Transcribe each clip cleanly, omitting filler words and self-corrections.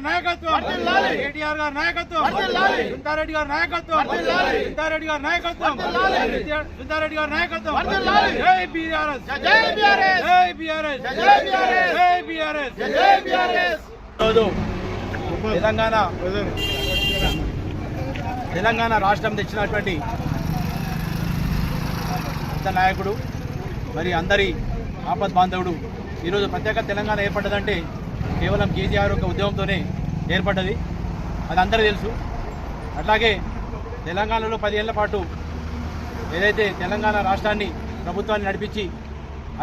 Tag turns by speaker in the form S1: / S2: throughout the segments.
S1: నాయకత్వం, కేటీఆర్ గారి నాయకత్వం, సుందారెడ్డి గారి నాయకత్వం, సుందారెడ్డి గారి నాయకత్వం, సుందారెడ్డి గారి నాయకత్వం. జై బీఆర్ఎస్, జై బీఆర్ఎస్, జై బీఆర్ఎస్, జై బీఆర్ఎస్, జై బీఆర్ఎస్, జై బీఆర్ఎస్. తెలంగాణ రాష్ట్రం తెచ్చినటువంటి నాయకుడు, మరి అందరి ఆపద్ బాంధవుడు. ఈరోజు ప్రత్యేక తెలంగాణ ఏర్పడ్డదంటే కేవలం కేసీఆర్ యొక్క ఉద్యమంతోనే ఏర్పడ్డది, అది అందరికీ తెలుసు. అట్లాగే తెలంగాణలో 10 ఏళ్ల పాటు ఏదైతే తెలంగాణ రాష్ట్రాన్ని ప్రభుత్వాన్ని నడిపించి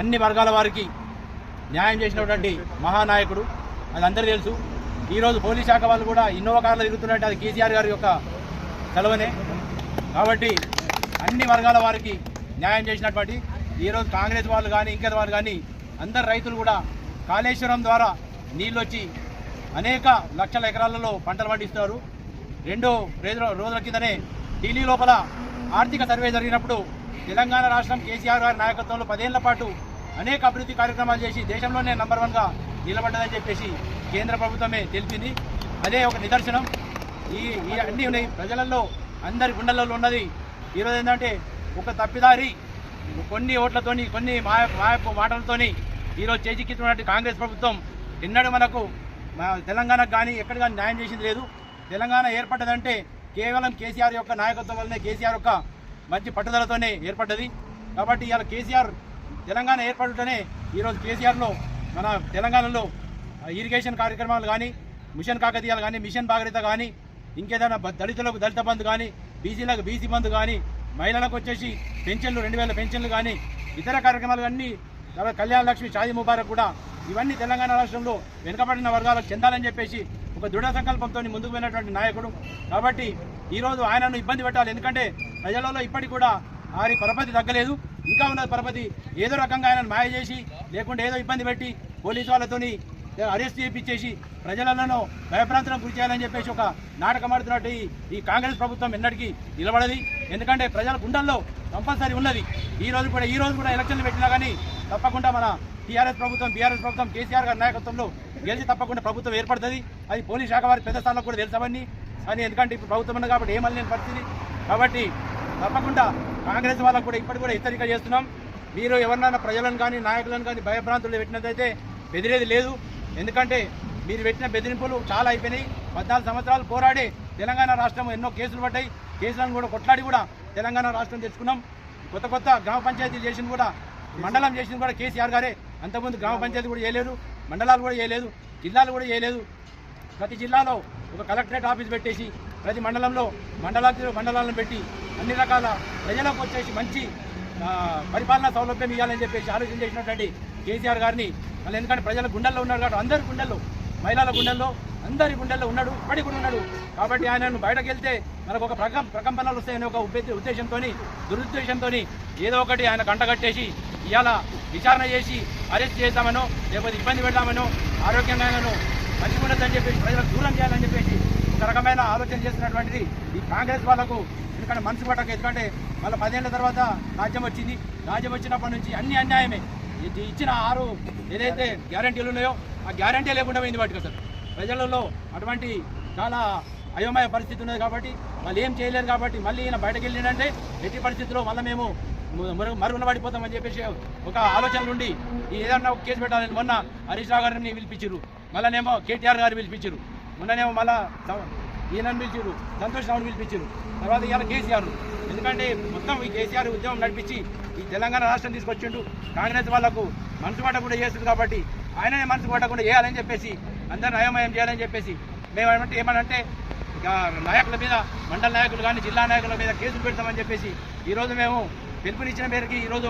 S1: అన్ని వర్గాల వారికి న్యాయం చేసినటువంటి మహానాయకుడు, అది అందరికీ తెలుసు. ఈరోజు పోలీస్ శాఖ వాళ్ళు కూడా ఇన్నోవా కార్లు తిరుగుతున్నట్టు అది కేసీఆర్ గారి యొక్క చలవనే. కాబట్టి అన్ని వర్గాల వారికి న్యాయం చేసినటువంటి ఈరోజు కాంగ్రెస్ వాళ్ళు కానీ ఇంకా వాళ్ళు కానీ అందరు రైతులు కూడా కాళేశ్వరం ద్వారా నీళ్ళు వచ్చి అనేక లక్షల ఎకరాలలో పంటలు పండిస్తున్నారు. 2 రోజుల కిందనే ఢిల్లీ లోపల ఆర్థిక సర్వే జరిగినప్పుడు తెలంగాణ రాష్ట్రం కేసీఆర్ గారి నాయకత్వంలో 10 ఏళ్ల పాటు అనేక అభివృద్ధి కార్యక్రమాలు చేసి దేశంలోనే నంబర్ 1గా నిలబడ్డదని చెప్పేసి కేంద్ర ప్రభుత్వమే తెలిపింది. అదే ఒక నిదర్శనం. ఈ అన్నీ ఉన్నాయి ప్రజలలో, అందరి గుండెలలో ఉన్నది. ఈరోజు ఏంటంటే ఒక తప్పిదారి కొన్ని ఓట్లతోని కొన్ని మాయపు మాటలతోని ఈరోజు చేజిక్కిస్తున్నట్టు కాంగ్రెస్ ప్రభుత్వం ఎన్నడూ మనకు తెలంగాణకు కానీ ఎక్కడ కానీ న్యాయం చేసింది లేదు. తెలంగాణ ఏర్పడ్డదంటే కేవలం కేసీఆర్ యొక్క నాయకత్వం వల్లనే, కేసీఆర్ యొక్క మంచి పట్టుదలతోనే ఏర్పడ్డది. కాబట్టి ఇవాళ కేసీఆర్ తెలంగాణ ఏర్పడుతూనే ఈరోజు కేసీఆర్లో మన తెలంగాణలో ఇరిగేషన్ కార్యక్రమాలు కానీ, మిషన్ కాకతీయాలు కానీ, మిషన్ భాగీరథ కానీ, ఇంకేదైనా దళితులకు దళిత బంధు కానీ, బీసీలకు బీసీ బంధు కానీ, మహిళలకు వచ్చేసి పెన్షన్లు 2000 పెన్షన్లు కానీ, ఇతర కార్యక్రమాలు అన్నీ, కళ్యాణ లక్ష్మి, షాదీ ముబారక్ కూడా ఇవన్నీ తెలంగాణ రాష్ట్రంలో వెనుకబడిన వర్గాలకు చెందాలని చెప్పేసి ఒక దృఢ సంకల్పంతో ముందుకు పోయినటువంటి నాయకుడు. కాబట్టి ఈరోజు ఆయనను ఇబ్బంది పెట్టాలి. ఎందుకంటే ప్రజలలో ఇప్పటికి కూడా ఆయన పరపతి తగ్గలేదు, ఇంకా ఉన్నది పరపతి. ఏదో రకంగా ఆయనను మాయ చేసి లేకుంటే ఏదో ఇబ్బంది పెట్టి పోలీసు వాళ్ళతోని అరెస్ట్ చేయించేసి ప్రజలను భయభ్రాంతులకు గురి చేయాలని చెప్పేసి ఒక నాటకం ఆడుతున్నట్టు ఈ కాంగ్రెస్ ప్రభుత్వం ఎన్నటికీ నిలబడది. ఎందుకంటే ప్రజల గుండెల్లో కంపల్సరీ ఉన్నది. ఈ రోజు కూడా ఎలక్షన్లు పెట్టినా కానీ తప్పకుండా మన బీఆర్ఎస్ ప్రభుత్వం కేసీఆర్ గారి నాయకత్వంలో గెలిచి తప్పకుండా ప్రభుత్వం ఏర్పడుతుంది. అది పోలీస్ శాఖ వారి పెద్ద స్థాయిలో కూడా తెలుసామని. కానీ ఎందుకంటే ఇప్పుడు ప్రభుత్వం ఉంది కాబట్టి ఏమని పరిస్థితి. కాబట్టి తప్పకుండా కాంగ్రెస్ వాళ్ళకు కూడా ఇప్పటికి కూడా హెచ్చరిక చేస్తున్నాం. మీరు ఎవరినైనా ప్రజలను కానీ నాయకులను కానీ భయభ్రాంతులు పెట్టినట్టయితే బెదిరేది లేదు. ఎందుకంటే మీరు పెట్టిన బెదిరింపులు చాలా అయిపోయినాయి. 14 సంవత్సరాలు పోరాడి తెలంగాణ రాష్ట్రం ఎన్నో కేసులు పడ్డాయి. కేసులను కూడా కొట్లాడి కూడా తెలంగాణ రాష్ట్రం తెచ్చుకున్నాం. కొత్త గ్రామ పంచాయతీలు చేసింది కూడా, మండలం చేసింది కూడా కేసీఆర్ గారే. అంతకుముందు గ్రామ పంచాయతీ కూడా చేయలేదు, మండలాలు కూడా చేయలేదు, జిల్లాలు కూడా చేయలేదు. ప్రతి జిల్లాలో ఒక కలెక్టరేట్ ఆఫీస్ పెట్టేసి ప్రతి మండలంలో మండలాలను పెట్టి అన్ని రకాల ప్రజలకు వచ్చేసి మంచి పరిపాలనా సౌలభ్యం ఇవ్వాలని చెప్పేసి ఆలోచన చేసినటువంటి కేసీఆర్ గారిని మళ్ళీ ఎందుకంటే ప్రజల గుండెల్లో ఉన్నాడు కాబట్టి, అందరి గుండెల్లో, మహిళల గుండెల్లో, అందరి గుండెల్లో ఉన్నాడు, ఇప్పటికి కూడా ఉన్నాడు. కాబట్టి ఆయనను బయటకు వెళ్తే మనకు ఒక ప్రకంపనలు వస్తాయని ఒక ఉద్దేశంతో, దురుద్దేశంతో ఏదో ఒకటి ఆయన కంటగట్టేసి ఇవాళ విచారణ చేసి అరెస్ట్ చేద్దామనో లేకపోతే ఇబ్బంది పెడదామనో, ఆరోగ్యంగా ఆయనను మంచిగా ఉండదని చెప్పేసి ప్రజలకు దూరం చేయాలని చెప్పేసి ఒక రకమైన ఆలోచన చేస్తున్నటువంటిది ఈ కాంగ్రెస్ వాళ్ళకు. ఎందుకంటే మనసు పట్టక, ఎందుకంటే మళ్ళీ 10 ఏళ్ల తర్వాత రాజ్యం వచ్చింది. రాజ్యం వచ్చినప్పటి నుంచి అన్ని అన్యాయమే. ఇచ్చిన 6 ఏదైతే గ్యారంటీలు ఉన్నాయో ఆ గ్యారంటీ లేకుండా పోయింది వాటికి. అసలు ప్రజలలో అటువంటి చాలా అయోమయ పరిస్థితి ఉన్నది. కాబట్టి వాళ్ళు ఏం చేయలేరు. కాబట్టి మళ్ళీ ఈయన బయటకు వెళ్ళిందంటే ఎట్టి పరిస్థితుల్లో మళ్ళీ మేము మరుగున పడిపోతామని చెప్పేసి ఒక ఆలోచన నుండి ఏదన్నా ఒక కేసు పెట్టాలని మొన్న హరీష్ రావు గారిని పిలిపించారు, మళ్ళీనేమో కేటీఆర్ గారు పిలిపించారు, మొన్ననేమో మళ్ళీ ఈయనని పిలిచారు, సంతోష్ రావుని పిలిపించారు, తర్వాత ఇవాళ కేసీఆర్. ఎందుకంటే మొత్తం ఈ కేసీఆర్ ఉద్యమం నడిపించి ఈ తెలంగాణ రాష్ట్రం తీసుకొచ్చిండు. కాంగ్రెస్ వాళ్ళకు మనసు పట్టకుండా చేస్తుంది కాబట్టి ఆయననే మనసు పట్టకుండా చేయాలని చెప్పేసి అందరిని అయోమయం చేయాలని చెప్పేసి మేము ఏమనంటే నాయకుల మీద, మండల నాయకులు కానీ జిల్లా నాయకుల మీద కేసులు పెడతామని చెప్పేసి ఈరోజు మేము పిలుపునిచ్చిన మేరకి ఈరోజు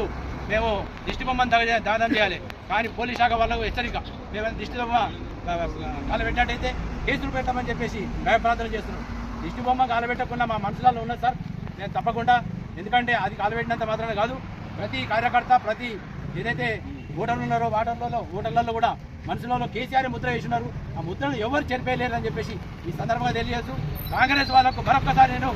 S1: మేము దిష్టి బొమ్మను దానం చేయాలి. కానీ పోలీస్ శాఖ వాళ్ళకు హెచ్చరిక, మేము దిష్టి బొమ్మ కాలబెట్టినట్టయితే కేసులు పెట్టామని చెప్పేసి భయప్రాంతలు చేస్తున్నాం. దిష్టి బొమ్మ కాలబెట్టకుండా మా మనసులలో ఉన్నది సార్. నేను తప్పకుండా, ఎందుకంటే అది కాలబెట్టినంత మాత్రమే కాదు, ప్రతి కార్యకర్త, ప్రతి ఏదైతే ఓటర్లు ఉన్నారో ఓటర్లలో కూడా మనసులలో కేసీఆర్ ముద్ర వేస్తున్నారు. ఆ ముద్రను ఎవరు చెరిపేయలేరు అని చెప్పేసి ఈ సందర్భంగా తెలియజేస్తూ కాంగ్రెస్ వాళ్ళకు మరొక్కసారి నేను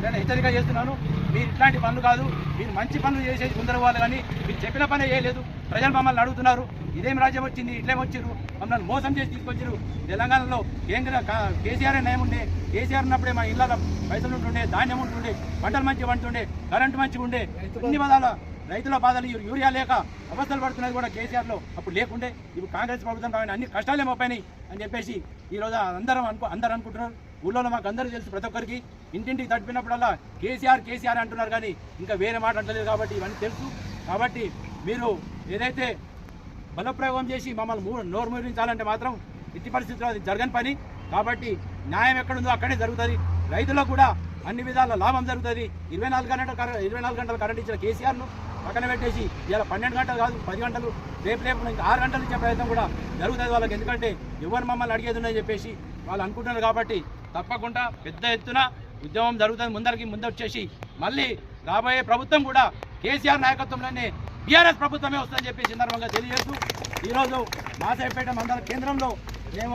S1: నేను హెచ్చరిక చేస్తున్నాను. మీరు ఇట్లాంటి పనులు కాదు, మీరు మంచి పనులు చేసేది ముందర వాళ్ళు, కానీ మీరు చెప్పిన పనే చేయలేదు. ప్రజలు మమ్మల్ని అడుగుతున్నారు, ఇదేం రాజ్యం వచ్చింది, ఇట్లేమొచ్చారు, మమ్మల్ని మోసం చేసి తీసుకొచ్చారు. తెలంగాణలో కేసీఆర్ నయం ఉండే, కేసీఆర్ ఉన్నప్పుడే మా ఇళ్ళ పైసలు ఉంటుండే, ధాన్యం ఉంటుండే, పంటలు మంచిగా పండుతుండే, కరెంటు మంచిగా ఉండే, అన్ని విధాల రైతుల బాధలు యూరియా లేక అవస్థలు పడుతున్నది కూడా కేసీఆర్లో అప్పుడు లేకుండే. ఇప్పుడు కాంగ్రెస్ ప్రభుత్వం కాబట్టి అన్ని కష్టాలే మోపాయినాయి అని చెప్పేసి ఈరోజు అందరూ అనుకుంటున్నారు. ఊళ్ళో మాకు అందరూ తెలుసు, ప్రతి ఒక్కరికి ఇంటింటికి తడిపినప్పుడల్లా కేసీఆర్ కేసీఆర్ అంటున్నారు, కానీ ఇంకా వేరే మాట అంటలేదు. కాబట్టి ఇవన్నీ తెలుసు. కాబట్టి మీరు ఏదైతే బలప్రయోగం చేసి మమ్మల్ని నోరు మూరించాలంటే మాత్రం ఎట్టి పరిస్థితుల్లో అది జరగని పని. కాబట్టి న్యాయం ఎక్కడుందో అక్కడే జరుగుతుంది. రైతులకు కూడా అన్ని విధాల లాభం జరుగుతుంది. 24 గంటలు కరెంట్ ఇచ్చిన కేసీఆర్ను పక్కన పెట్టేసి ఇలా 12 గంటలు కాదు 10 గంటలు, రేపు ఇంకా 6 గంటలు ఇచ్చే ప్రయత్నం కూడా జరుగుతుంది వాళ్ళకి. ఎందుకంటే ఎవరు మమ్మల్ని అడిగేది ఉందని చెప్పేసి వాళ్ళు అనుకుంటున్నారు. కాబట్టి తప్పకుండా పెద్ద ఎత్తున ఉద్యమం జరుగుతుంది. ముందొచ్చేసి మళ్ళీ రాబోయే ప్రభుత్వం కూడా కేసీఆర్ నాయకత్వంలోనే టీఆర్ఎస్ ప్రభుత్వమే వస్తుందని చెప్పి సందర్భంగా తెలియజేస్తూ, ఈరోజు మాసాయిపేట మండల కేంద్రంలో మేము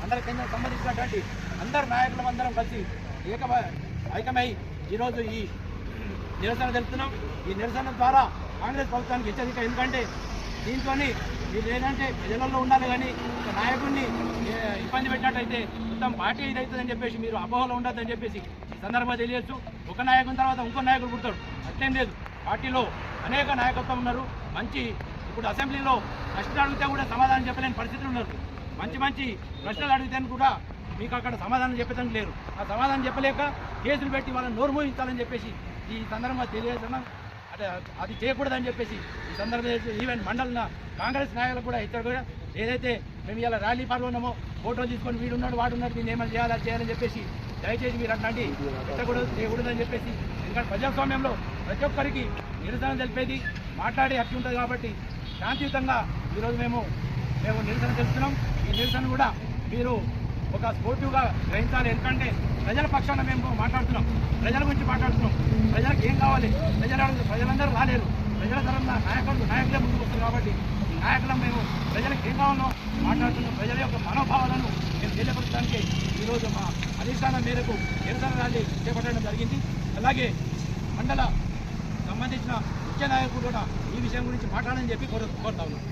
S1: మండల కేంద్రం సంబంధించినటువంటి అందరు నాయకులు అందరం కలిసి ఐక్యమై ఈరోజు ఈ నిరసన తెలుపుతున్నాం. ఈ నిరసన ద్వారా కాంగ్రెస్ ప్రభుత్వానికి హెచ్చరిక. ఎందుకంటే దీంతో మీరు ఏంటంటే ప్రజలలో ఉండాలి, కానీ నాయకుడిని ఇబ్బంది పెట్టినట్టయితే మొత్తం పార్టీ ఇదవుతుందని చెప్పేసి మీరు అపోహలో ఉండద్దని చెప్పేసి ఈ సందర్భంగా తెలియచ్చు. ఒక నాయకుని తర్వాత ఇంకో నాయకుడు పుడతాడు, అట్లేం లేదు. పార్టీలో అనేక నాయకత్వం ఉన్నారు. ఇప్పుడు అసెంబ్లీలో ప్రశ్నలు అడిగితే కూడా సమాధానం చెప్పలేని పరిస్థితులు ఉన్నారు. మంచి ప్రశ్నలు అడిగితే కూడా మీకు అక్కడ సమాధానం చెప్పేదని లేరు. ఆ సమాధానం చెప్పలేక కేసులు పెట్టి వాళ్ళని నోరు మూయించాలని చెప్పేసి ఈ సందర్భంగా తెలియజేస్తున్నాం. అది చేయకూడదని చెప్పేసి ఈ సందర్భంగా ఈవెన్ మండల కాంగ్రెస్ నాయకులకు కూడా హెచ్చరిక. ఏదైతే మేము ఇలా ర్యాలీ పాల్గొన్నామో ఫోటోలు తీసుకొని వీడున్నాడు వాడున్నాడు, దీన్ని ఏమైనా చేయాలని చెప్పేసి దయచేసి మీరు అట్లాంటి చేయకూడదని చెప్పేసి. ఎందుకంటే ప్రజాస్వామ్యంలో ప్రతి ఒక్కరికి నిరసన తెలిపేది మాట్లాడే హక్కు ఉంటుంది. కాబట్టి శాంతియుతంగా ఈరోజు మేము నిరసన తెలుపుతున్నాం. ఈ నిరసన కూడా మీరు ఒక స్పోర్టివ్గా గ్రహించాలి. ఎందుకంటే ప్రజల పక్షాన మేము మాట్లాడుతున్నాం, ప్రజల గురించి మాట్లాడుతున్నాం. ప్రజలకు ఏం కావాలి, ప్రజలందరూ రాలేరు. ప్రజల తరఫున నాయకులే ముందుకు వస్తారు. కాబట్టి ఈ నాయకులం మేము ప్రజలకు ఏం కావాలో మాట్లాడుతున్నాం. ప్రజల యొక్క మనోభావాలను మేము తెలియపరచడానికి ఈరోజు మా అధిష్టానం మేరకు నిరసన ర్యాలీ చేపట్టడం జరిగింది. అలాగే మండల సంబంధించిన ముఖ్య నాయకులు కూడా ఈ విషయం గురించి మాట్లాడాలని చెప్పి కోరుతా ఉన్నాం.